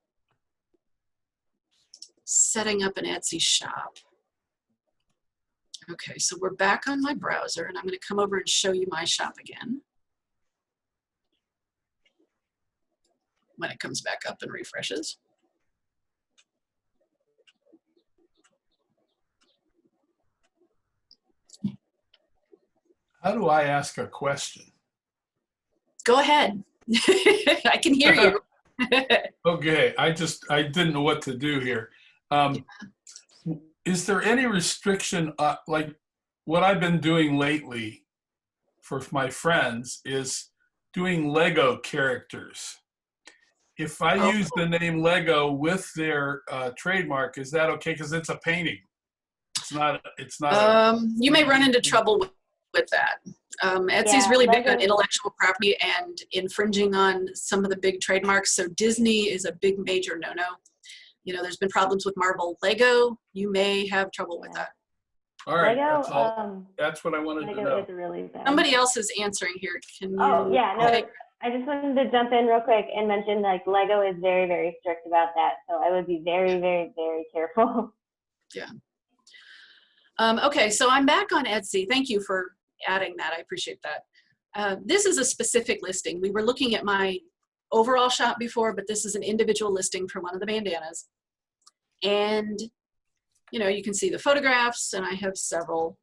setting up an Etsy shop. Okay, so we're back on my browser, and I'm going to come over and show you my shop again. When it comes back up and refreshes. How do I ask a question? Go ahead. I can hear you. Okay, I didn't know what to do here. Is there any restriction, like what I've been doing lately for my friends is doing Lego characters. If I use the name Lego with their trademark, is that okay? Because it's a painting. It's not. You may run into trouble with that. Etsy's really big on intellectual property and infringing on some of the big trademarks. So Disney is a big major no-no. There's been problems with Marvel. Lego, you may have trouble with that. All right, Lego, that's what I wanted to know. Lego is really bad. Somebody else is answering here. Can you? Oh, yeah, no, I just wanted to jump in real quick and mention Lego is very, very strict about that. So I would be very, very, very careful. Yeah. Okay, so I'm back on Etsy. Thank you for adding that. I appreciate that. This is a specific listing. We were looking at my overall shop before, but this is an individual listing for one of the bandanas. And, you can see the photographs, and I have several.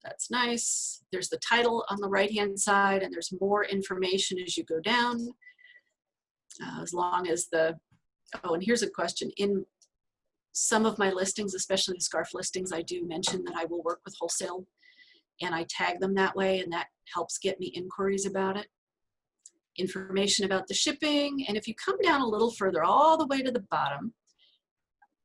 That's nice. There's the title on the right-hand side, and there's more information as you go down. As long as and here's a question. In some of my listings, especially the scarf listings, I do mention that I will work with wholesale, and I tag them that way, and that helps get me inquiries about it. Information about the shipping, and if you come down a little further, all the way to the bottom,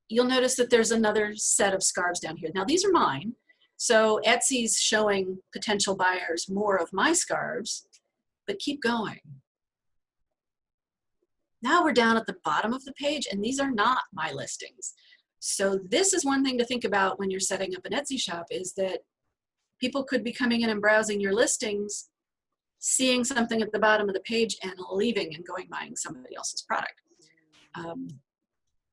you'll notice that there's another set of scarves down here. Now, these are mine, so Etsy's showing potential buyers more of my scarves, but keep going. Now we're down at the bottom of the page, and these are not my listings. So this is one thing to think about when you're setting up an Etsy shop, is that people could be coming in and browsing your listings, seeing something at the bottom of the page and leaving and going buying somebody else's product.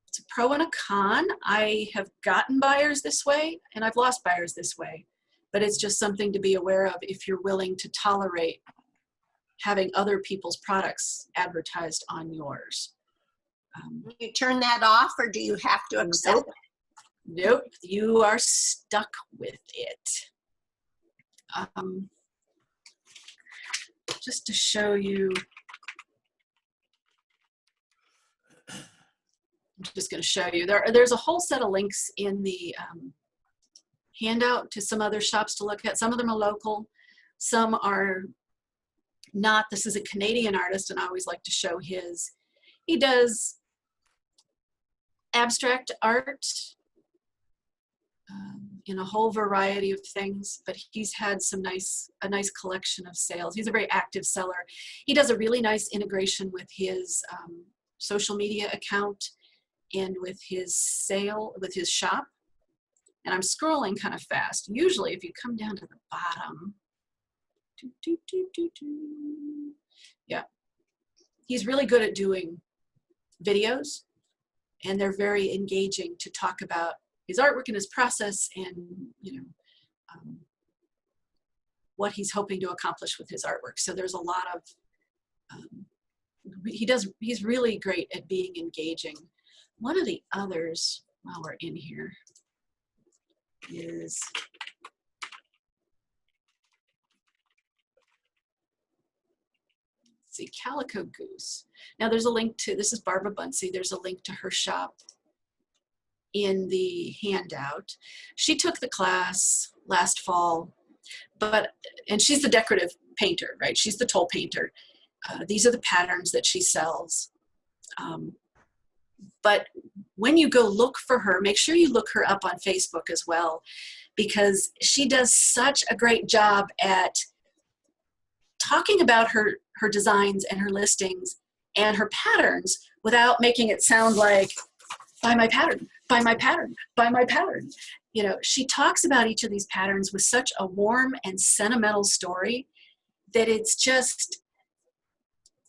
It's a pro and a con. I have gotten buyers this way and I've lost buyers this way, but it's just something to be aware of if you're willing to tolerate having other people's products advertised on yours. You turn that off, or do you have to accept Nope. Nope, you are stuck with it. Just to show you, I'm just going to show you. There's a whole set of links in the handout to some other shops to look at. Some of them are local, some are not. This is a Canadian artist, and I always like to show his. He does abstract art in a whole variety of things, but he's had a nice collection of sales. He's a very active seller. He does a really nice integration with his social media account and with his shop. And I'm scrolling kind of fast. Usually if you come down to the bottom, yeah, he's really good at doing videos, and they're very engaging to talk about his artwork and his process, and what he's hoping to accomplish with his artwork. So there's a lot of he's really great at being engaging. One of the others, while we're in here, is see, Calico Goose. Now there's a link to, this is Barbara Bunsey, there's a link to her shop in the handout. She took the class last fall, and she's the decorative painter, right? She's the toll painter. These are the patterns that she sells. But when you go look for her, make sure you look her up on Facebook as well, because she does such a great job at talking about her designs and her listings and her patterns without making it sound like, buy my pattern, buy my pattern, buy my pattern. You know, she talks about each of these patterns with such a warm and sentimental story that it's just,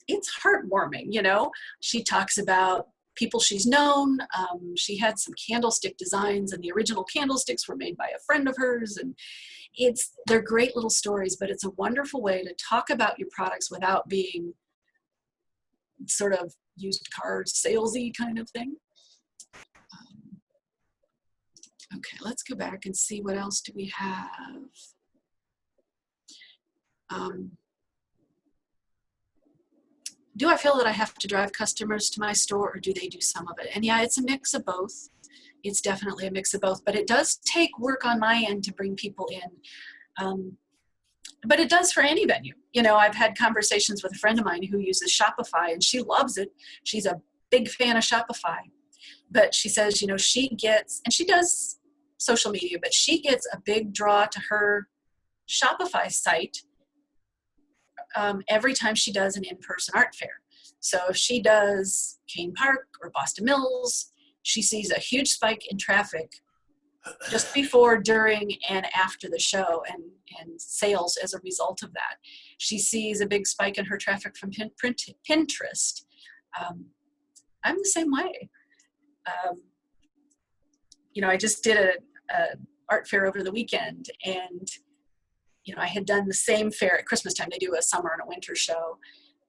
it's heartwarming, you know. She talks about people she's known. She had some candlestick designs, and the original candlesticks were made by a friend of hers, and they're great little stories, but it's a wonderful way to talk about your products without being sort of used car salesy kind of thing. Okay, let's go back and see what else do we have. Do I feel that I have to drive customers to my store, or do they do some of it? And yeah, it's a mix of both. It's definitely a mix of both, but it does take work on my end to bring people in. But it does for any venue. You know, I've had conversations with a friend of mine who uses Shopify, and she loves it. She's a big fan of Shopify. But she says, you know, she gets, and she does social media, but she gets a big draw to her Shopify site every time she does an in-person art fair. So if she does Kane Park or Boston Mills, she sees a huge spike in traffic just before, during, and after the show, and sales as a result of that. She sees a big spike in her traffic from Pinterest. I'm the same way. You know, I just did a art fair over the weekend, and you know, I had done the same fair at Christmas time. They do a summer and a winter show,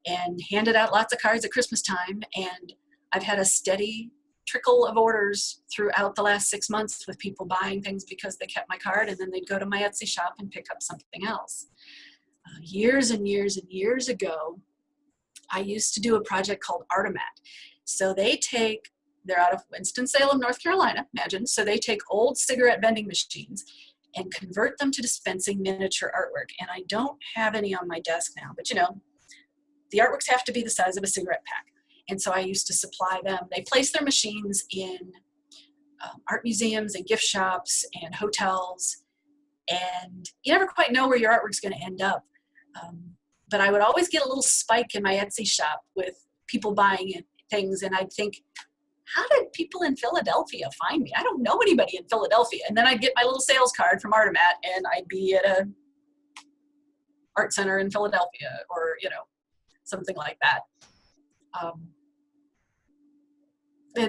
and handed out lots of cards at Christmas time. And I've had a steady trickle of orders throughout the last 6 months with people buying things because they kept my card, and then they'd go to my Etsy shop and pick up something else. Years and years and years ago, I used to do a project called Artomat. So they're out of Winston-Salem, North Carolina, imagine. So they take old cigarette vending machines and convert them to dispensing miniature artwork. And I don't have any on my desk now, but you know, the artworks have to be the size of a cigarette pack. And so I used to supply them. They place their machines in art museums and gift shops and hotels. And you never quite know where your artwork's going to end up. But I would always get a little spike in my Etsy shop with people buying things. And I'd think, how did people in Philadelphia find me? I don't know anybody in Philadelphia. And then I'd get my little sales card from Artemat, and I'd be at a art center in Philadelphia, or, you know, something like that.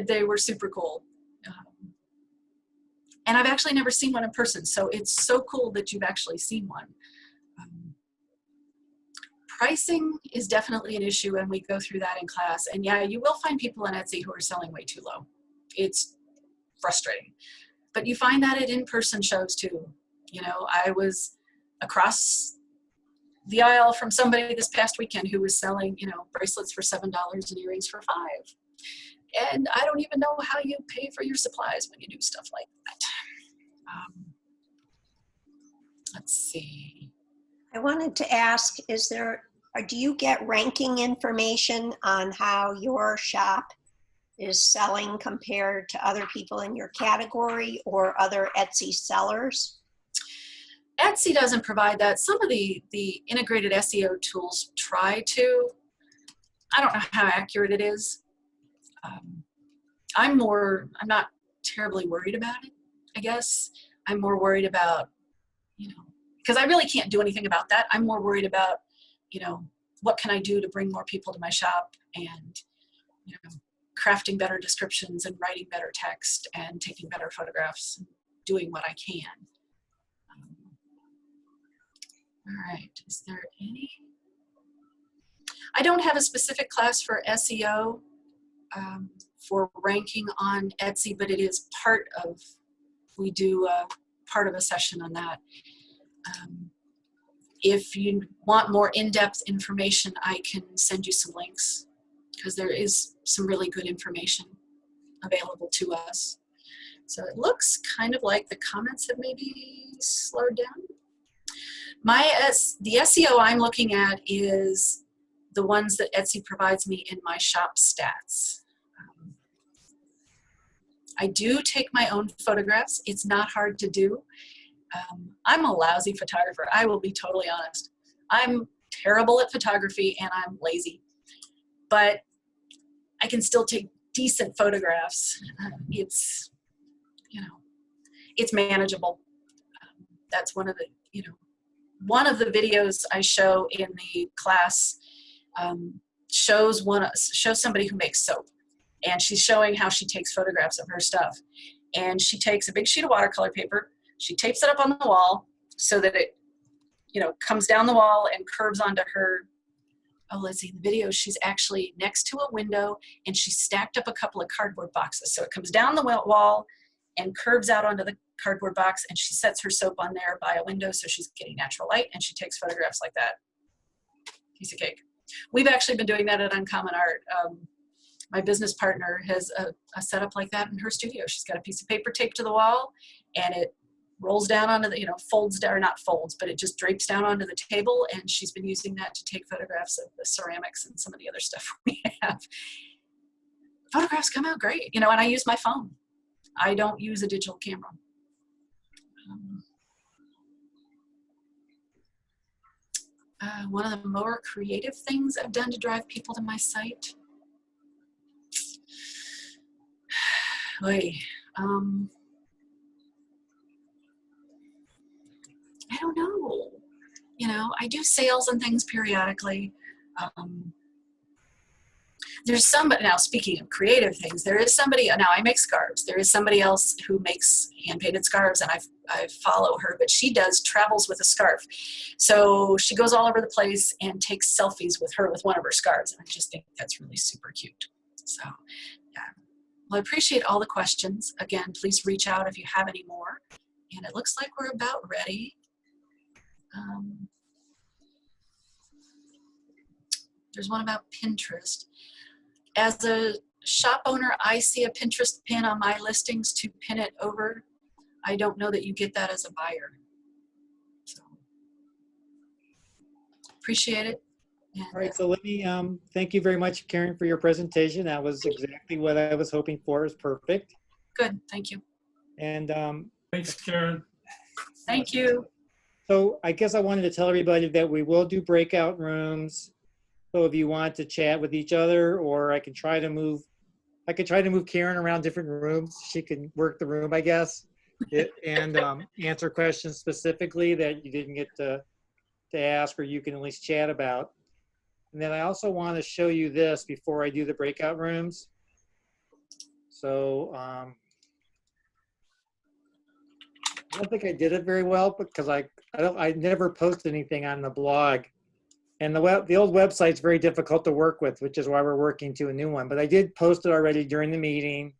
They were super cool. And I've actually never seen one in person, so it's so cool that you've actually seen one. Pricing is definitely an issue, and we go through that in class. And yeah, you will find people on Etsy who are selling way too low. It's frustrating. But you find that at in-person shows too. You know, I was across the aisle from somebody this past weekend who was selling, you know, bracelets for $7 and earrings for $5. And I don't even know how you pay for your supplies when you do stuff like that. Let's see. I wanted to ask, do you get ranking information on how your shop is selling compared to other people in your category or other Etsy sellers? Etsy doesn't provide that. Some of the integrated SEO tools try to. I don't know how accurate it is. I'm not terribly worried about it, I guess. I'm more worried about, you know, because I really can't do anything about that. I'm more worried about, you know, what can I do to bring more people to my shop, and, you know, crafting better descriptions and writing better text and taking better photographs and doing what I can. All right, is there any? I don't have a specific class for SEO for ranking on Etsy, but it is part of, we do part of a session on that. If you want more in-depth information, I can send you some links, because there is some really good information available to us. So it looks kind of like the comments have maybe slowed down. The SEO I'm looking at is the ones that Etsy provides me in my shop stats. I do take my own photographs. It's not hard to do. I'm a lousy photographer. I will be totally honest. I'm terrible at photography and I'm lazy, but I can still take decent photographs. It's, you know, it's manageable. That's one of the, you know, one of the videos I show in the class shows somebody who makes soap, and she's showing how she takes photographs of her stuff. And she takes a big sheet of watercolor paper, she tapes it up on the wall so that it, you know, comes down the wall and curves onto her. Oh, let's see, the video, she's actually next to a window and she stacked up a couple of cardboard boxes. So it comes down the wall and curves out onto the cardboard box, and she sets her soap on there by a window so she's getting natural light, and she takes photographs like that. Piece of cake. We've actually been doing that at Uncommon Art. My business partner has a setup like that in her studio. She's got a piece of paper taped to the wall, and it rolls down onto the, you know, folds down, or not folds, but it just drapes down onto the table, and she's been using that to take photographs of the ceramics and some of the other stuff we have. Photographs come out great, you know, and I use my phone. I don't use a digital camera. One of the more creative things I've done to drive people to my site. I don't know. You know, I do sales and things periodically. There's somebody, now speaking of creative things, there is somebody, now I make scarves. There is somebody else who makes hand-painted scarves, and I follow her, but she travels with a scarf. So she goes all over the place and takes selfies with one of her scarves. And I just think that's really super cute. So, yeah. Well, I appreciate all the questions. Again, please reach out if you have any more. And it looks like we're about ready. There's one about Pinterest. As a shop owner, I see a Pinterest pin on my listings to pin it over. I don't know that you get that as a buyer. So, appreciate it. And, All right, so let me thank you very much, Karen, for your presentation. That was exactly what I was hoping for. It was perfect. Good, thank you. And Thanks, Karen. Thank you. so I guess I wanted to tell everybody that we will do breakout rooms. So if you want to chat with each other, or I can try to move I could try to move Karen around different rooms. She can work the room, I guess, and answer questions specifically that you didn't get to ask, or you can at least chat about. And then I also want to show you this before I do the breakout rooms. So I don't think I did it very well because I never posted anything on the blog. And the old website's very difficult to work with, which is why we're working to a new one. But I did post it already during the meeting.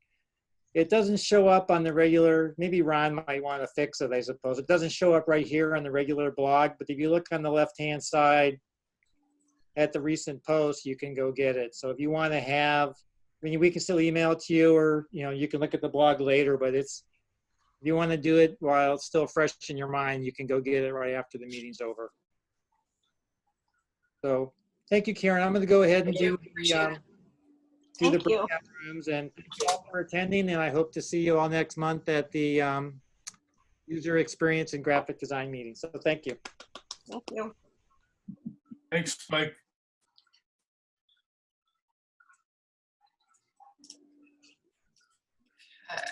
It doesn't show up on the regular, maybe Ron might want to fix it, I suppose. It doesn't show up right here on the regular blog, but if you look on the left-hand side at the recent post, you can go get it. So if you want to have, I mean, we can still email it to you, or you can look at the blog later, but if you want to do it while it's still fresh in your mind, you can go get it right after the meeting's over. So thank you, Karen. I'm going to go ahead and do the breakout rooms, and thank you all for attending, and I hope to see you all next month at the user experience and graphic design meeting. So thank you. Thank you. Thanks, Mike. Okay.